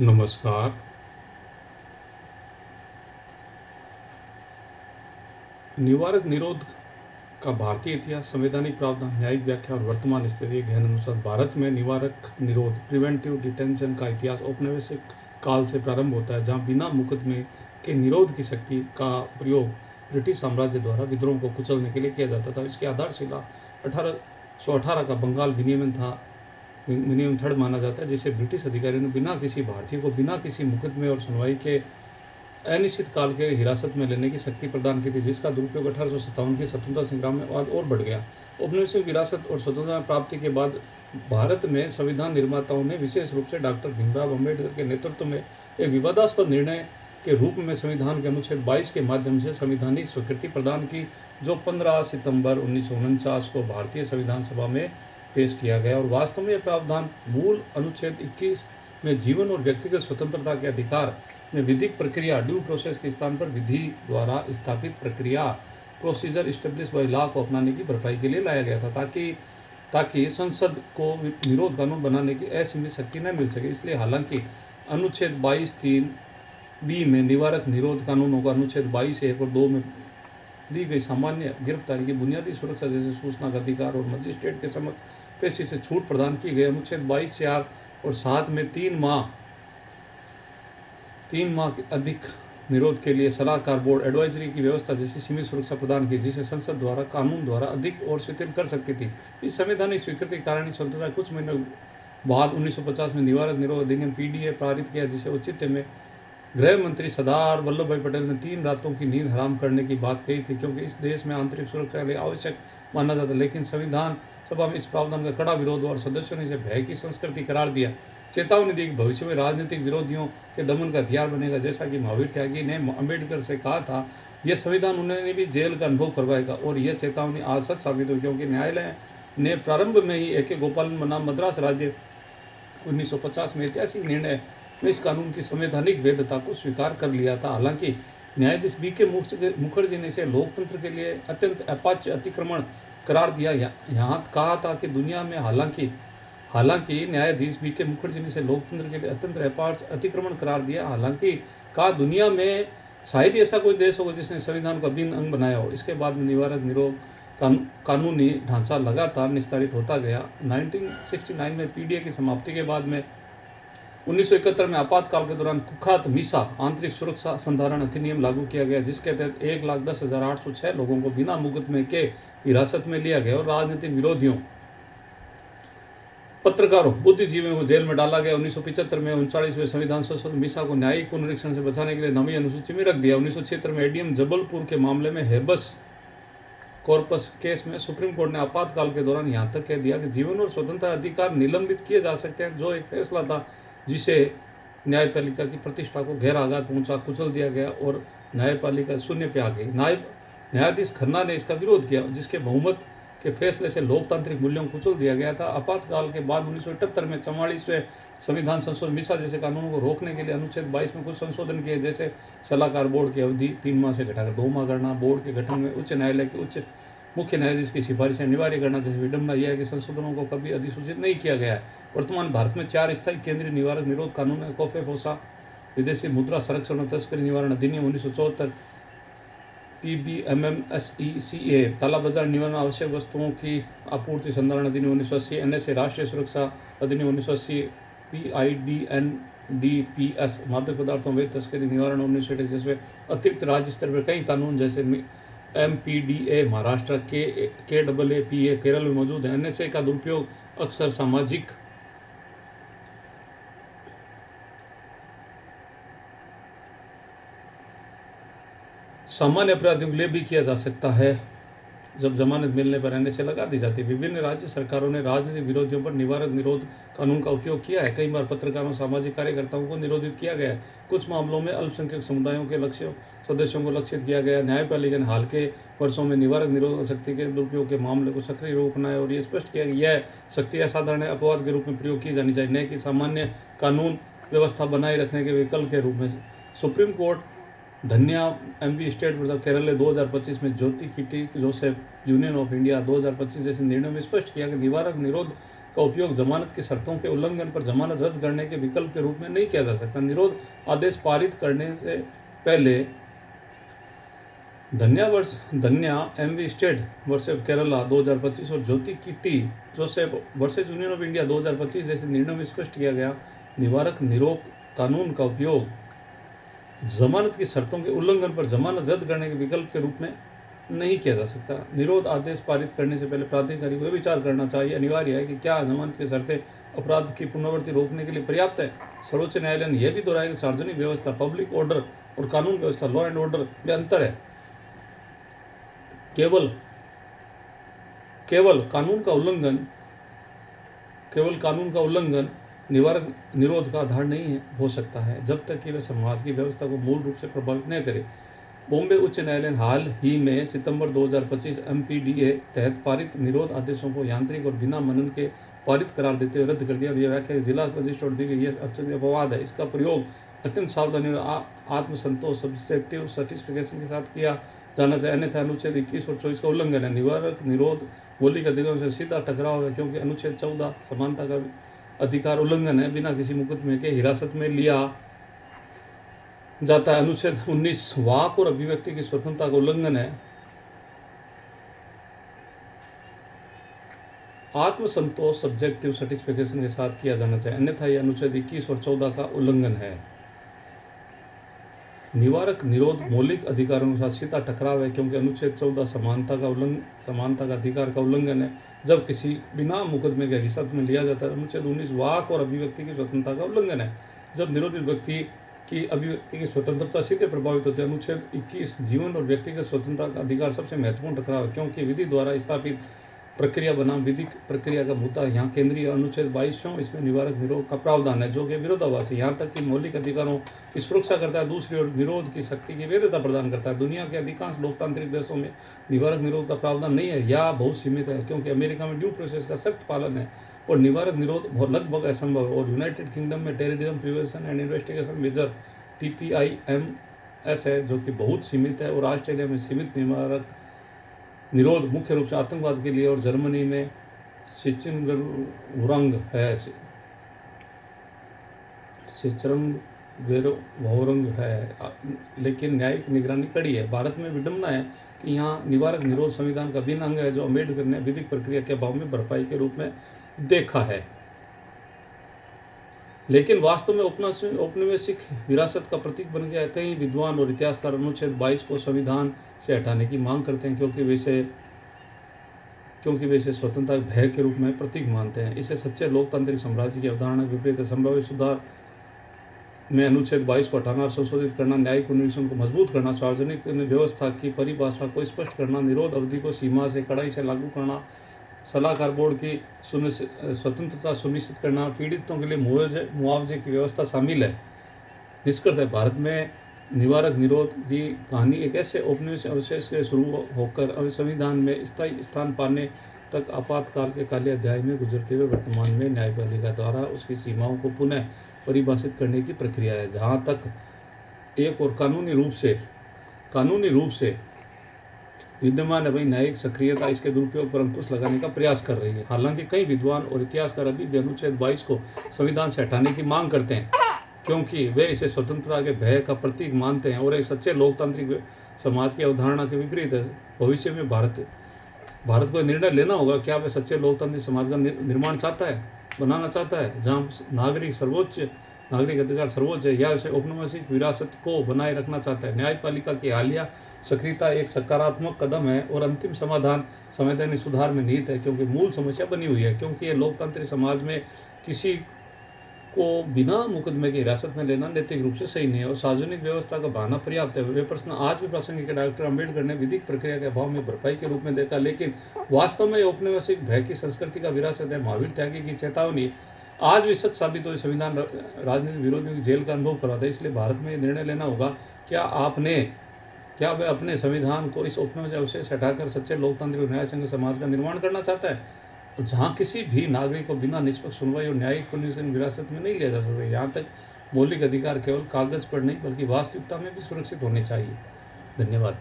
नमस्कार। निवारक निरोध का भारतीय इतिहास, संवैधानिक प्रावधान, न्यायिक व्याख्या और वर्तमान स्थिति के गहन अनुसार भारत में निवारक निरोध प्रिवेंटिव डिटेंशन का इतिहास औपनिवेशिक काल से प्रारंभ होता है, जहां बिना मुकदमे के निरोध की शक्ति का प्रयोग ब्रिटिश साम्राज्य द्वारा विद्रोह को कुचलने के लिए किया जाता था। इसकी आधारशिला 1818 का बंगाल विनियम थर्ड माना जाता है, जिसे ब्रिटिश अधिकारियों ने बिना किसी भारतीय को बिना किसी मुकदमे और सुनवाई के अनिश्चित काल के हिरासत में लेने की शक्ति प्रदान की थी, जिसका दुरुपयोग 1857 के स्वतंत्रता संग्राम में और बढ़ गया। औपनिवेशिक विरासत और स्वतंत्रता प्राप्ति के बाद भारत में संविधान निर्माताओं ने विशेष रूप से डॉक्टर भीमराव अम्बेडकर के नेतृत्व में एक विवादास्पद निर्णय के रूप में संविधान के अनुच्छेद 22 के माध्यम से संवैधानिक स्वीकृति प्रदान की, जो 15 सितंबर 1949 को भारतीय संविधान सभा में पेश किया गया। और वास्तव में यह प्रावधान मूल अनुच्छेद 21 में जीवन और व्यक्तिगत स्वतंत्रता के अधिकार में विधिक प्रक्रिया ड्यू प्रोसेस के स्थान पर विधि द्वारा स्थापित प्रक्रिया प्रोसीजर इस्टेब्लिश बाय लॉ को अपनाने की भरपाई के लिए लाया गया था, ताकि संसद को निरोध कानून बनाने की असीमित शक्ति न मिल सके। इसलिए हालांकि अनुच्छेद 22(3) बी में निवारक निरोध कानूनों को अनुच्छेद 22(1) और 2 में दी गई सामान्य गिरफ्तारी की बुनियादी सुरक्षा जैसे सूचना का अधिकार और मजिस्ट्रेट के समक्ष पेशी से छूट प्रदान की गई। अनुच्छेद 22(4) और 7 में 3 माह के अधिक निरोध के लिए सलाहकार बोर्ड एडवाइजरी की व्यवस्था जैसी सीमित सुरक्षा प्रदान की, जिसे संसद द्वारा कानून द्वारा अधिक और शिथिल कर सकती थी। इस संवैधानिक स्वीकृति के कारण स्वतंत्रता कुछ महीनों बाद 1950 में निवारक निरोध अधिनियम पीडीए पारित किया, जिसे औचित्य में गृह मंत्री सरदार वल्लभ भाई पटेल ने 3 रातों की नींद हराम करने की बात कही थी, क्योंकि इस देश में आंतरिक सुरक्षा के लिए आवश्यक माना जाता। लेकिन संविधान सभा में इस प्रावधान का कड़ा विरोध और सदस्यों ने इसे भय की संस्कृति करार दिया, चेतावनी दी कि भविष्य में राजनीतिक विरोधियों के दमन का हथियार बनेगा। जैसा कि महावीर त्यागी ने अम्बेडकर से कहा था, यह संविधान उन्हें भी जेल का अनुभव करवाएगा। और यह चेतावनी आज सच साबित हुई, क्योंकि न्यायालय ने प्रारंभ में ही ए के गोपालन बनाम मद्रास राज्य 1950 में ऐतिहासिक निर्णय में इस कानून की संवैधानिक वैधता को स्वीकार कर लिया था। हालांकि न्यायाधीश बी के मुखर्जी ने इसे लोकतंत्र के लिए अत्यंत अपाच्य अतिक्रमण करार दिया। यहाँ कहा था कि दुनिया में हालांकि न्यायाधीश बी के मुखर्जी ने इसे लोकतंत्र के लिए अत्यंत अपाच्य अतिक्रमण करार दिया। हालांकि कहा दुनिया में शायद ऐसा कोई देश होगा जिसने संविधान का अभिन्न अंग बनाया हो। इसके बाद में निवारक निरोध कानूनी ढांचा लगातार निस्तारित होता गया। 1969 में पीडीए की समाप्ति के बाद में 1971 में आपातकाल के दौरान कुख्यात मीसा आंतरिक सुरक्षा संधारण अधिनियम लागू किया गया, जिसके तहत 1,10,806 लोगों को बिना मुकदमे के हिरासत में लिया गया और राजनीतिक विरोधियों, पत्रकारों, बुद्धिजीवियों को जेल में डाला गया। 1975 में 39वें संविधान संशोधन मीसा को न्यायिक पुनरीक्षण से बचाने के लिए 9वीं अनुसूची में रख दिया। 1976 में एडीएम जबलपुर के मामले में हेबस कॉर्पस केस में सुप्रीम कोर्ट ने आपातकाल के दौरान यहां तक कह दिया कि जीवन और स्वतंत्रता अधिकार निलंबित किए जा सकते हैं, जो एक फैसला था जिसे न्यायपालिका की प्रतिष्ठा को गहरा आघात पहुंचा, कुचल दिया गया और न्यायपालिका शून्य पे आ गई। न्यायाधीश खन्ना ने इसका विरोध किया, जिसके बहुमत के फैसले से लोकतांत्रिक मूल्यों को कुचल दिया गया था। आपातकाल के बाद 1978 में 44वें संविधान संशोधन मीसा जैसे कानूनों को रोकने के लिए अनुच्छेद 22 में कुछ संशोधन किए, जैसे सलाहकार बोर्ड की अवधि 3 माह से घटाकर 2 माह करना, बोर्ड के गठन में उच्च न्यायालय के मुख्य न्यायाधीश की सिफारिशें अनिवार्य करना। जैसे विडम्बना यह है कि संशोधनों को कभी अधिसूचित नहीं किया गया है। वर्तमान भारत में 4 स्थायी केंद्रीय निवारक निरोध कानून है। कोफे फोसा विदेशी मुद्रा संरक्षण और तस्करी निवारण अधिनियम 1974, PBMMSECA कालाबाजार निवारण आवश्यक वस्तुओं की आपूर्ति संधारण अधिनियम 1980, NSA राष्ट्रीय सुरक्षा अधिनियम 1980, PIDNDPS मादक पदार्थों में तस्करी निवारण 1980 जैसे अतिरिक्त राज्य स्तर पर कई कानून जैसे MPDA महाराष्ट्र, KAAPA केरल में मौजूद है। NSA का दुरुपयोग अक्सर सामान्य अपराधियों के लिए भी किया जा सकता है, जब जमानत मिलने पर NSA लगा दी जाती है। विभिन्न राज्य सरकारों ने राजनीतिक विरोधियों पर निवारक निरोध कानून का उपयोग किया है। कई बार पत्रकारों, सामाजिक कार्यकर्ताओं को निरोधित किया गया है। कुछ मामलों में अल्पसंख्यक समुदायों के सदस्यों को लक्षित किया गया। न्यायपालिका ने हाल के वर्षों में निवारक निरोध शक्ति के दुरुपयोग के मामले को सक्रिय रूप अपनाया और ये स्पष्ट किया कि यह शक्ति असाधारण अपवाद के रूप में प्रयोग की जानी चाहिए, न कि सामान्य कानून व्यवस्था बनाए रखने के विकल्प के रूप में। Supreme court Dhanya MP state रिजर्व केरल ने 2025 में Jyoti Kitty Joseph union of India 2025 जैसे निर्णयों में स्पष्ट किया कि निवारक निरोध का उपयोग जमानत की शर्तों के उल्लंघन पर जमानत रद्द करने के विकल्प के रूप में नहीं किया जा सकता। निरोध आदेश पारित करने से पहले धन्या एमवी स्टेट वर्सेस केरला 2025 और Jyoti Kitty Joseph versus union of India 2025 जैसे निर्णय में स्पष्ट किया गया, निवारक निरोध कानून का उपयोग जमानत की शर्तों के उल्लंघन पर जमानत रद्द करने के विकल्प के रूप में नहीं किया जा सकता। निरोध आदेश पारित करने से पहले प्राधिकारी को विचार करना चाहिए अनिवार्य है कि क्या जमानत की शर्तें अपराध की पुनरावृत्ति रोकने के लिए पर्याप्त है। सर्वोच्च न्यायालय ने यह भी दोहराया कि सार्वजनिक व्यवस्था, पब्लिक ऑर्डर और कानून व्यवस्था, लॉ एंड ऑर्डर में अंतर है। केवल कानून का उल्लंघन निवारक निरोध का आधार नहीं हो सकता है जब तक कि वह समाज की व्यवस्था को मूल रूप से प्रभावित न करे। बॉम्बे उच्च न्यायालय ने हाल ही में सितंबर 2025 एमपीडीए तहत पारित निरोध आदेशों को यांत्रिक और बिना मनन के पारित करार देते हुए रद्द कर दिया। यह व्याख्या जिला मजिस्ट्रेट दी गई अपवाद है। इसका प्रयोग अत्यंत सावधानी और आत्मसंतोष सब्जेक्टिव सर्टिफिकेशन के साथ किया जाना चाहिए, अन्यथा अनुच्छेद 21 और 24 का उल्लंघन है। निवारक निरोध मौलिक अधिकारों से सीधा टकराव है क्योंकि अनुच्छेद 14 समानता का अधिकार उल्लंघन है, बिना किसी मुकदमे के हिरासत में लिया जाता है। अनुच्छेद 19 वाक और अभिव्यक्ति की स्वतंत्रता का उल्लंघन है। आत्मसंतोष सब्जेक्टिव सर्टिफिकेशन के साथ किया जाना चाहिए, अन्यथा यह अनुच्छेद 21 और 14 का उल्लंघन है। निवारक निरोध मौलिक अधिकारों के साथ सीधा टकराव है क्योंकि अनुच्छेद 14 समानता का अधिकार का उल्लंघन है जब किसी बिना मुकदमे के हिरासत में लिया जाता है। अनुच्छेद 19 वाक और अभिव्यक्ति की स्वतंत्रता का उल्लंघन है जब निरोधित व्यक्ति की अभिव्यक्ति की स्वतंत्रता सीधे प्रभावित होती है। अनुच्छेद 21 जीवन और व्यक्तिगत स्वतंत्रता का अधिकार सबसे महत्वपूर्ण टकराव है क्योंकि विधि द्वारा स्थापित प्रक्रिया बनाम विधिक प्रक्रिया का मुद्दा यहाँ केंद्रीय। अनुच्छेद 22 इसमें निवारक निरोध का प्रावधान है जो कि विरोधाभासी यहाँ तक कि मौलिक अधिकारों की सुरक्षा करता है, दूसरी ओर निरोध की शक्ति की वैधता प्रदान करता है। दुनिया के अधिकांश लोकतांत्रिक देशों में निवारक निरोध का प्रावधान नहीं है या बहुत सीमित है क्योंकि अमेरिका में ड्यू प्रोसेस का सख्त पालन है और निवारक निरोध लगभग असंभव है। और यूनाइटेड किंगडम में terrorism prevention and investigation measure TPIMS है जो कि बहुत सीमित है और ऑस्ट्रेलिया में सीमित निवारक निरोध मुख्य रूप से आतंकवाद के लिए और जर्मनी में सिचरंग है, लेकिन न्यायिक निगरानी कड़ी है। भारत में विडंबना है कि यहाँ निवारक निरोध संविधान का भिन्न अंग है जो अम्बेडकर ने विधिक प्रक्रिया के अभाव में भरपाई के रूप में देखा है, लेकिन वास्तव में औपनिवेशिक विरासत का प्रतीक बन गया है। कई विद्वान और इतिहासकार अनुच्छेद 22 को संविधान से हटाने की मांग करते हैं क्योंकि वे इसे स्वतंत्रता के भय के रूप में प्रतीक मानते हैं। इसे सच्चे लोकतांत्रिक साम्राज्य की अवधारणा के विपरीत है। संभावित सुधार में अनुच्छेद 22 को हटाना और संशोधित करना, न्यायिक अन्वेषण को मजबूत करना, सार्वजनिक व्यवस्था की परिभाषा को स्पष्ट करना, निरोध अवधि को सीमा से कड़ाई से लागू करना, सलाहकार बोर्ड की स्वतंत्रता सुनिश्चित करना, पीड़ितों के लिए मुआवजे की व्यवस्था शामिल है। निष्कर्ष है, भारत में निवारक निरोध की कहानी एक ऐसे औपनिवेशिक अवशेष से शुरू होकर संविधान में स्थायी स्थान पाने तक आपातकाल के काले अध्याय में गुजरते हुए वर्तमान में न्यायपालिका द्वारा उसकी सीमाओं को पुनः परिभाषित करने की प्रक्रिया है, जहाँ तक एक और कानूनी रूप से विद्यमान है वही न्यायिक सक्रियता इसके दुरुपयोग पर अंकुश लगाने का प्रयास कर रही है। हालांकि कई विद्वान और इतिहासकार अभी भी अनुच्छेद 22 को संविधान से हटाने की मांग करते हैं क्योंकि वे इसे स्वतंत्रता के भय का प्रतीक मानते हैं और एक सच्चे लोकतांत्रिक समाज की अवधारणा के विपरीत है। भविष्य में भारत को निर्णय लेना होगा, क्या वह सच्चे लोकतांत्रिक समाज का निर्माण बनाना चाहता है जहाँ नागरिक अधिकार सर्वोच्च है, या उसे औपनिवेशिक विरासत को बनाए रखना चाहता है। न्यायपालिका की हालिया सक्रियता एक सकारात्मक कदम है और अंतिम समाधान संवैधानिक सुधार में निहित है क्योंकि मूल समस्या बनी हुई है, क्योंकि ये लोकतांत्रिक समाज में किसी को बिना मुकदमे की हिरासत में लेना नैतिक रूप से सही नहीं है और सार्वजनिक व्यवस्था का बहाना पर्याप्त है। वे प्रश्न आज भी प्रासंगिक है। डॉक्टर अम्बेडकर ने विधिक प्रक्रिया के अभाव में भरपाई के रूप में देखा, लेकिन वास्तव में औपनिवेशिक भय की संस्कृति का विरासत है। महावीर त्यागी की चेतावनी आज भी सच साबित हुई। संविधान राजनीतिक विरोधियों की जेल का अनुभव कराता है। इसलिए भारत में निर्णय लेना होगा, क्या वह अपने संविधान को इस औपनिवेशिक अवशेष हटाकर सच्चे लोकतांत्रिक न्याय संघ समाज का निर्माण करना चाहता है जहाँ किसी भी नागरिक को बिना निष्पक्ष सुनवाई और न्यायिक विरासत में नहीं लिया जा सकता। यहाँ तक मौलिक अधिकार केवल कागज पर नहीं बल्कि वास्तविकता में भी सुरक्षित होने चाहिए। धन्यवाद।